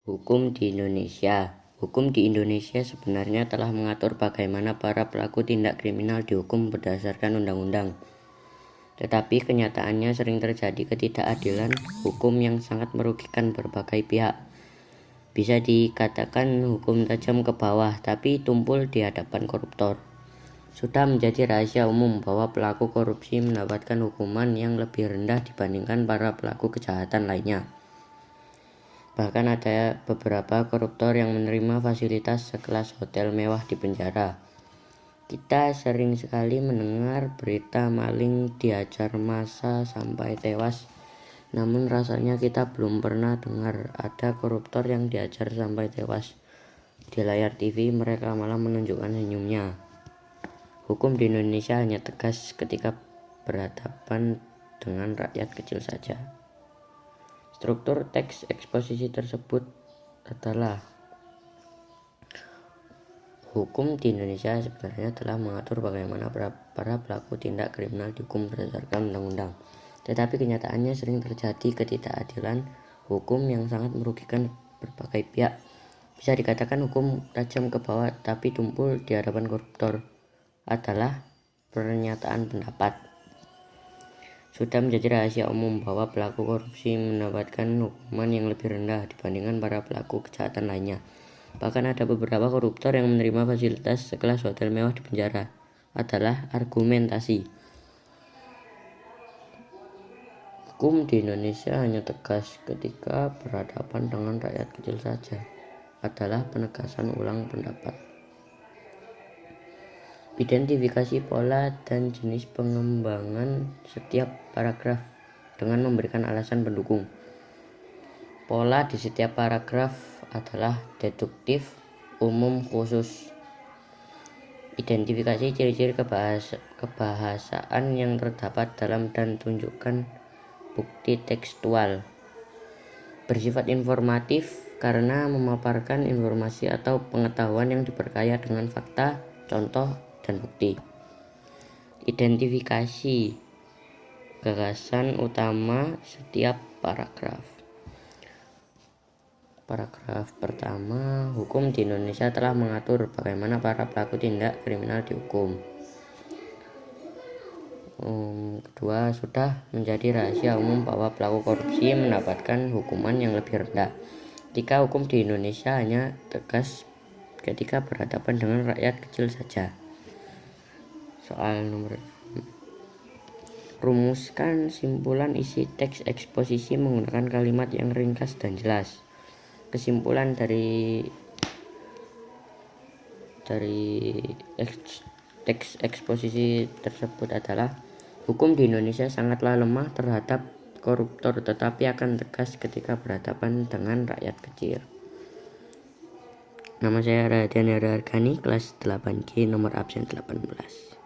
Hukum di Indonesia. Hukum di Indonesia sebenarnya telah mengatur bagaimana para pelaku tindak kriminal dihukum berdasarkan undang-undang. Tetapi kenyataannya sering terjadi ketidakadilan hukum yang sangat merugikan berbagai pihak. Bisa dikatakan hukum tajam ke bawah tapi tumpul di hadapan koruptor. Sudah menjadi rahasia umum bahwa pelaku korupsi mendapatkan hukuman yang lebih rendah dibandingkan para pelaku kejahatan lainnya. Bahkan ada beberapa koruptor yang menerima fasilitas sekelas hotel mewah di penjara. Kita sering sekali mendengar berita maling diajar massa sampai tewas. Namun rasanya kita belum pernah dengar ada koruptor yang diajar sampai tewas. Di layar TV mereka malah menunjukkan senyumnya. Hukum di Indonesia hanya tegas ketika berhadapan dengan rakyat kecil saja. Struktur teks eksposisi tersebut adalah hukum di Indonesia sebenarnya telah mengatur bagaimana para pelaku tindak kriminal dihukum berdasarkan undang-undang. Tetapi kenyataannya sering terjadi ketidakadilan hukum yang sangat merugikan berbagai pihak. Bisa dikatakan hukum tajam ke bawah tapi tumpul di hadapan koruptor adalah pernyataan pendapat. Sudah menjadi rahasia umum bahwa pelaku korupsi mendapatkan hukuman yang lebih rendah dibandingkan para pelaku kejahatan lainnya. Bahkan ada beberapa koruptor yang menerima fasilitas sekelas hotel mewah di penjara. Adalah argumentasi. Hukum di Indonesia hanya tegas ketika berhadapan dengan rakyat kecil saja. Adalah penegasan ulang pendapat. Identifikasi pola dan jenis pengembangan setiap paragraf dengan memberikan alasan pendukung. Pola di setiap paragraf adalah deduktif, umum, khusus. Identifikasi ciri-ciri kebahasaan yang terdapat dalam dan tunjukkan bukti tekstual. Bersifat informatif karena memaparkan informasi atau pengetahuan yang diperkaya dengan fakta, contoh, dan bukti. Identifikasi gagasan utama setiap paragraf. Paragraf pertama, hukum di Indonesia telah mengatur bagaimana para pelaku tindak kriminal dihukum. Kedua, sudah menjadi rahasia umum bahwa pelaku korupsi mendapatkan hukuman yang lebih rendah. Ketika hukum di Indonesia hanya tegas ketika berhadapan dengan rakyat kecil saja. Soal nomor 6. Rumuskan simpulan isi teks eksposisi menggunakan kalimat yang ringkas dan jelas. Kesimpulan dari teks eksposisi tersebut adalah hukum di Indonesia sangatlah lemah terhadap koruptor tetapi akan tegas ketika berhadapan dengan rakyat kecil. Nama saya Radian Hargani, kelas 8G, nomor absen 18.